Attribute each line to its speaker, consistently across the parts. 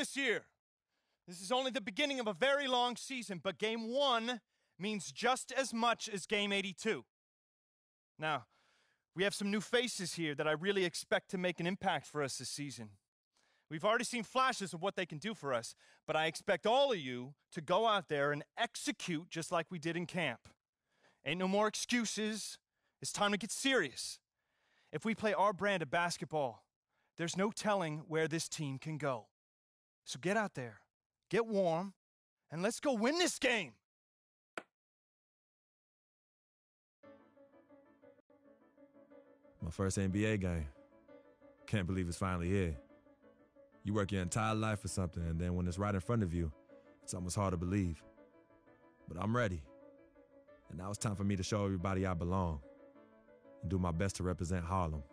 Speaker 1: this year. This is only the beginning of a very long season, but Game 1 means just as much as Game 82. Now, we have some new faces here that I really expect to make an impact for us this season. We've already seen flashes of what they can do for us, but I expect all of you to go out there and execute just like we did in camp. Ain't no more excuses. It's time to get serious. If we play our brand of basketball, there's no telling where this team can go. So get out there, get warm, and let's go win this game.
Speaker 2: My first NBA game. Can't believe it's finally here. You work your entire life for something, and then when it's right in front of you, it's almost hard to believe. But I'm ready. And now it's time for me to show everybody I belong and do my best to represent Harlem.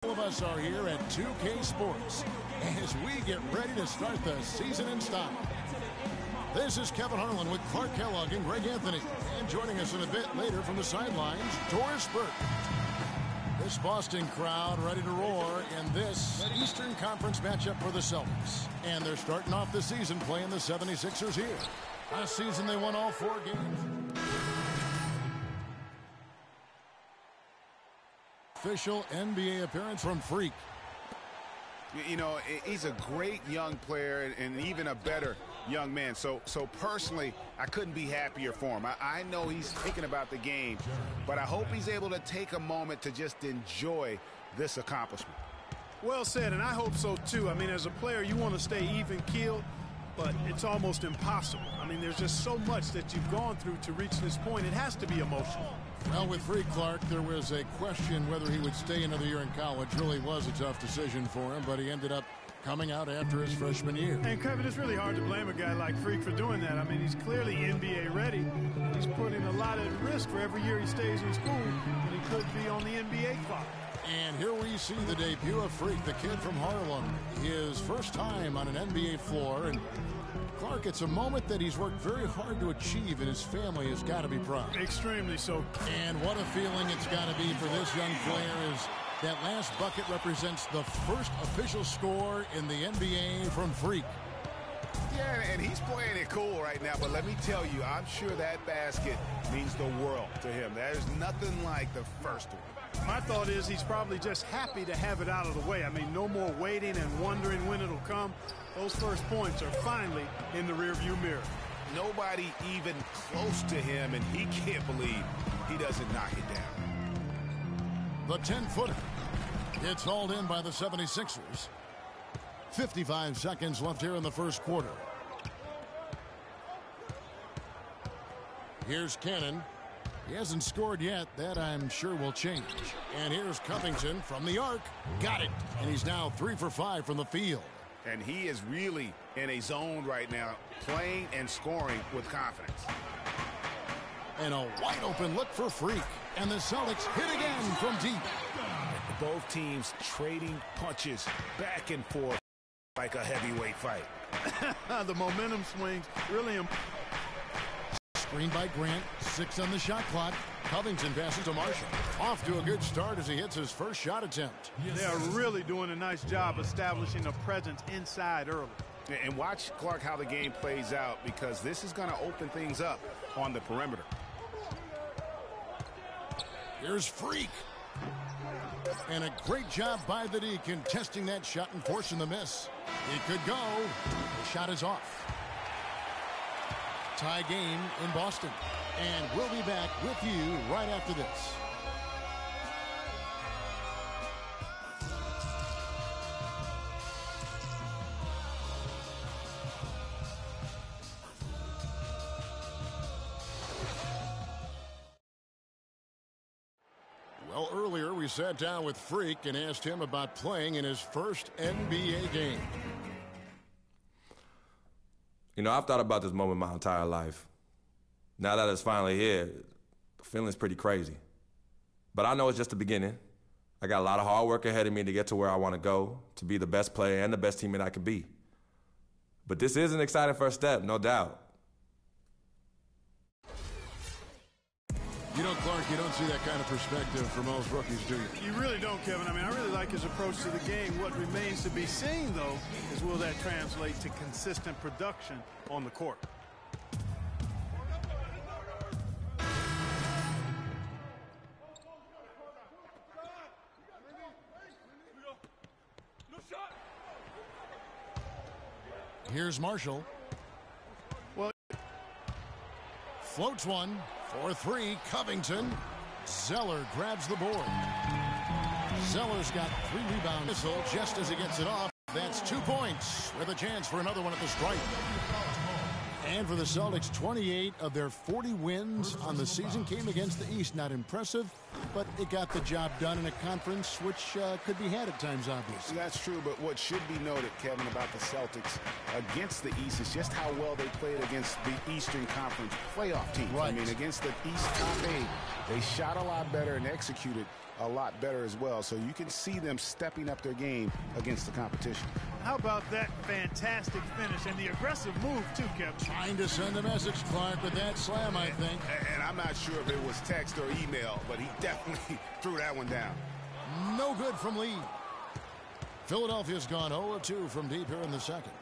Speaker 3: All of us are here at 2K Sports as we get ready to start the season in style. This is Kevin Harlan with Clark Kellogg and Greg Anthony. And joining us in a bit later from the sidelines, Doris Burke. This Boston crowd ready to roar in this Eastern Conference matchup for the Celtics. And they're starting off the season playing the 76ers here. Last season they won all 4 games. Official NBA appearance from Freak.
Speaker 4: You know, he's a great young player and even a better young man. So personally, I couldn't be happier for him. I know he's thinking about the game, but I hope he's able to take a moment to just enjoy this accomplishment.
Speaker 5: Well said, and I hope so too. I mean, as a player, you want to stay even-keeled, but it's almost impossible. I mean, there's just so much that you've gone through to reach this point. It has to be emotional.
Speaker 3: Well, with Freak Clark, there was a question whether he would stay another year in college. Really was a tough decision for him, but he ended up coming out after his freshman year.
Speaker 5: And, Kevin, it's really hard to blame a guy like Freak for doing that. I mean, he's clearly NBA ready. He's putting a lot at risk for every year he stays in school, and he could be on the NBA clock.
Speaker 3: And here we see the debut of Freak, the kid from Harlem. His first time on an NBA floor, and Clark, it's a moment that he's worked very hard to achieve, and his family has got to be proud.
Speaker 5: Extremely so.
Speaker 3: And what a feeling it's got to be for this young player is that last bucket represents the first official score in the NBA from Freak.
Speaker 4: Yeah, and he's playing it cool right now, but let me tell you, I'm sure that basket means the world to him. There's nothing like the first one.
Speaker 5: My thought is he's probably just happy to have it out of the way. I mean, no more waiting and wondering when it'll come. Those first points are finally in the rearview mirror.
Speaker 4: Nobody even close to him, and he can't believe he doesn't knock it down.
Speaker 3: The 10-footer. It's hauled in by the 76ers. 55 seconds left here in the first quarter. Here's Cannon. He hasn't scored yet. That, I'm sure, will change. And here's Covington from the arc. Got it. And he's now 3 for 5 from the field.
Speaker 4: And he is really in a zone right now, playing and scoring with confidence.
Speaker 3: And a wide-open look for Freak. And the Celtics hit again from deep.
Speaker 4: Both teams trading punches back and forth like a heavyweight fight.
Speaker 5: The momentum swings really important.
Speaker 3: Screen by Grant, 6 on the shot clock. Covington passes to Marshall. Off to a good start as he hits his first shot attempt.
Speaker 5: They are really doing a nice job establishing a presence inside early.
Speaker 4: And watch, Clark, how the game plays out, because this is going to open things up on the perimeter.
Speaker 3: Here's Freak. And a great job by the D contesting that shot and forcing the miss. It could go. The shot is off. Tie game in Boston. And we'll be back with you right after this. Well, earlier we sat down with Freak and asked him about playing in his first NBA game.
Speaker 2: You know, I've thought about this moment my entire life. Now that it's finally here, the feeling's pretty crazy. But I know it's just the beginning. I got a lot of hard work ahead of me to get to where I want to go, to be the best player and the best teammate I could be. But this is an exciting first step, no doubt.
Speaker 3: You know, Clark, you don't see that kind of perspective from most rookies, do you?
Speaker 5: You really don't, Kevin. I mean, I really like his approach to the game. What remains to be seen, though, is will that translate to consistent production on the court?
Speaker 3: Here's Marshall.
Speaker 5: Well,
Speaker 3: floats one for three. Covington. Zeller grabs the board. Zeller's got 3 rebounds. Missile just as he gets it off. That's 2 points with a chance for another one at the stripe. And for the Celtics, 28 of their 40 wins on the season came against the East. Not impressive, but it got the job done in a conference which could be had at times, obviously.
Speaker 4: That's true, but what should be noted, Kevin, about the Celtics against the East is just how well they played against the Eastern Conference playoff teams.
Speaker 3: Right.
Speaker 4: I mean, against the East top 8, they shot a lot better and executed a lot better as well. So you can see them stepping up their game against the competition.
Speaker 5: how about that fantastic finish and the aggressive move, too, Kevin?
Speaker 3: Trying to send a message, Clark, with that slam, I think.
Speaker 4: And I'm not sure if it was text or email, but he definitely threw that one down.
Speaker 3: No good from Lee. Philadelphia's gone 0-2 from deep here in the second.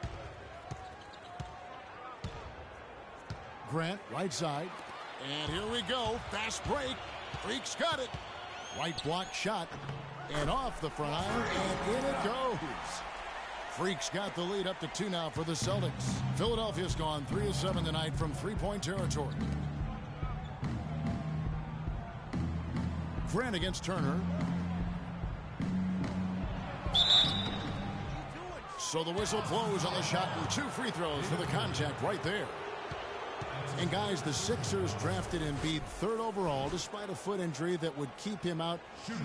Speaker 3: Grant, right side. And here we go. Fast break. Freak's got it. Right block shot. And off the front iron. And in it goes. Freak's got the lead up to 2 now for the Celtics. Philadelphia's gone 3 of 7 tonight from three-point territory. Grant against Turner. So the whistle blows on the shot and 2 free throws for the contact right there. And guys, the Sixers drafted Embiid 3rd overall despite a foot injury that would keep him out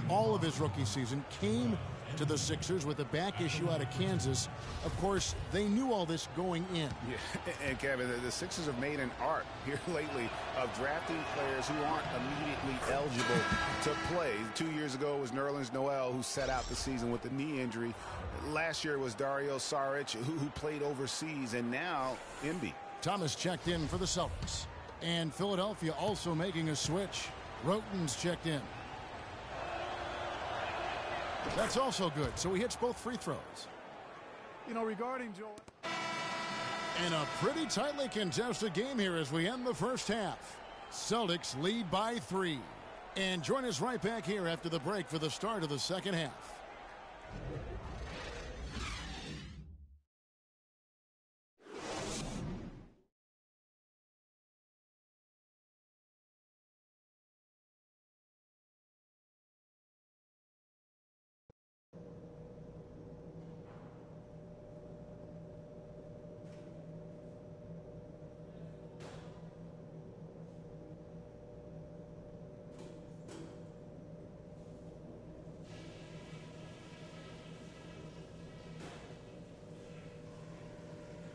Speaker 3: all of his rookie season. Came to the Sixers with a back issue out of Kansas. Of course, they knew all this going in.
Speaker 4: Yeah, and Kevin, the Sixers have made an art here lately of drafting players who aren't immediately eligible to play. 2 years ago it was Nerlens Noel who sat out the season with a knee injury. Last year it was Dario Saric who played overseas, and now Embiid.
Speaker 3: Thomas checked in for the Celtics. And Philadelphia also making a switch. Roten's checked in. That's also good. So he hits both free throws.
Speaker 5: You know, regarding Joel.
Speaker 3: And a pretty tightly contested game here as we end the first half. Celtics lead by 3. And join us right back here after the break for the start of the second half.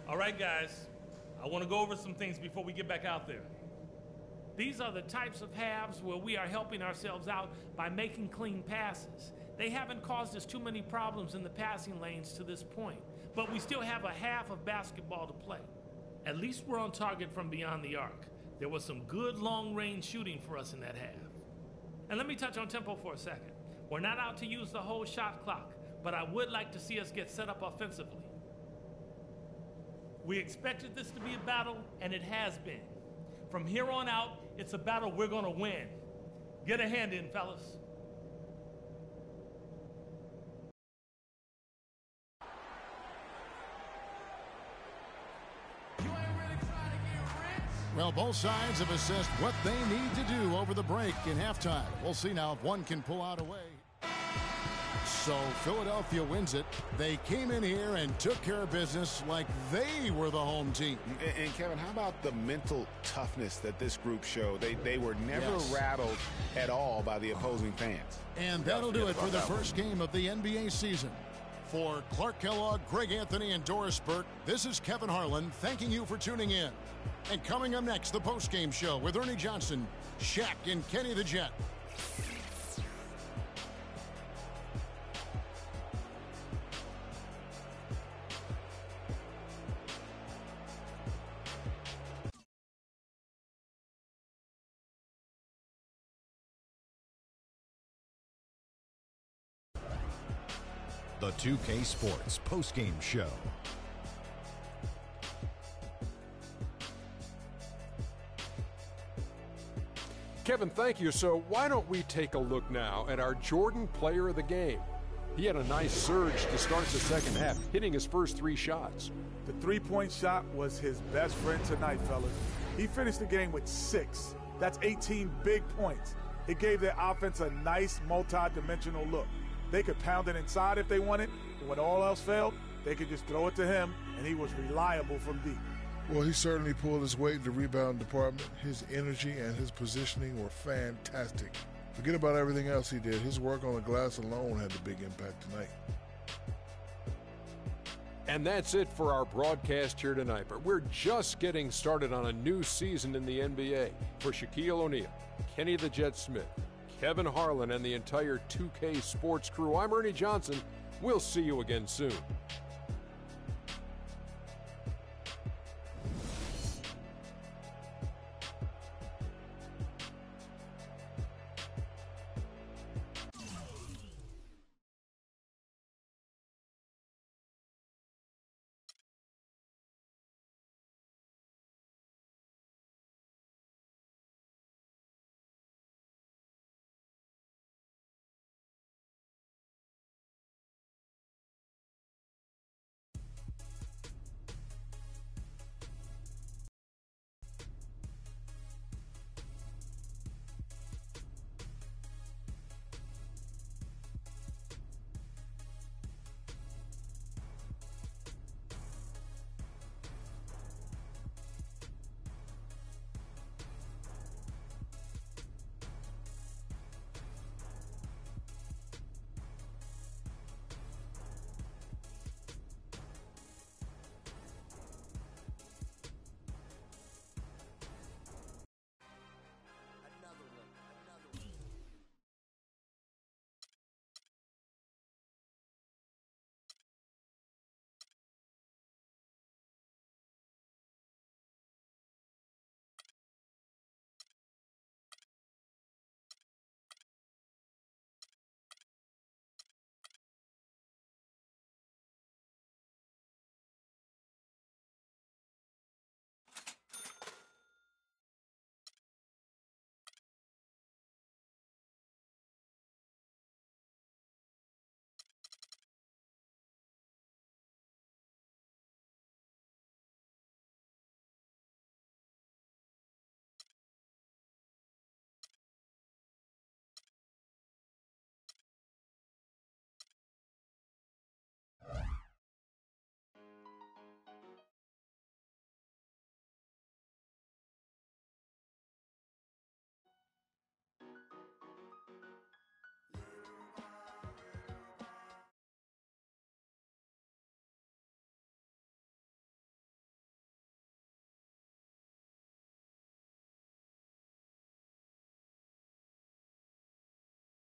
Speaker 6: All right, guys, I want to go over some things before we get back out there. These are the types of halves where we are helping ourselves out by making clean passes. They haven't caused us too many problems in the passing lanes to this point, but we still have a half of basketball to play. At least we're on target from beyond the arc. There was some good long-range shooting for us in that half. And let me touch on tempo for a second. We're not out to use the whole shot clock, but I would like to see us get set up offensively. We expected this to be a battle, and it has been. From here on out, it's a battle we're going to win. Get a hand in, fellas.
Speaker 3: Well, both sides have assessed what they need to do over the break in halftime. We'll see now if one can pull out a way. So Philadelphia wins it. They came in here and took care of business like they were the home team.
Speaker 4: And Kevin, how about the mental toughness that this group showed? They were never rattled at all by the opposing fans.
Speaker 3: And that'll do it for the first game of the NBA season. For Clark Kellogg, Greg Anthony, and Doris Burke, this is Kevin Harlan thanking you for tuning in. And coming up next, the postgame show with Ernie Johnson, Shaq, and Kenny the Jet.
Speaker 7: The 2K Sports postgame show.
Speaker 8: Kevin, thank you. So why don't we take a look now at our Jordan player of the game? He had a nice surge to start the second half, hitting his first 3 shots.
Speaker 9: The three-point shot was his best friend tonight, fellas. He finished the game with 6. That's 18 big points. It gave their offense a nice multi-dimensional look. They could pound it inside if they wanted, and when all else failed, they could just throw it to him, and he was reliable from deep.
Speaker 10: Well, he certainly pulled his weight in the rebound department. His energy and his positioning were fantastic. Forget about everything else he did. His work on the glass alone had a big impact tonight.
Speaker 8: And that's it for our broadcast here tonight. But we're just getting started on a new season in the NBA. For Shaquille O'Neal, Kenny the Jet Smith, Kevin Harlan, and the entire 2K Sports crew, I'm Ernie Johnson. We'll see you again soon.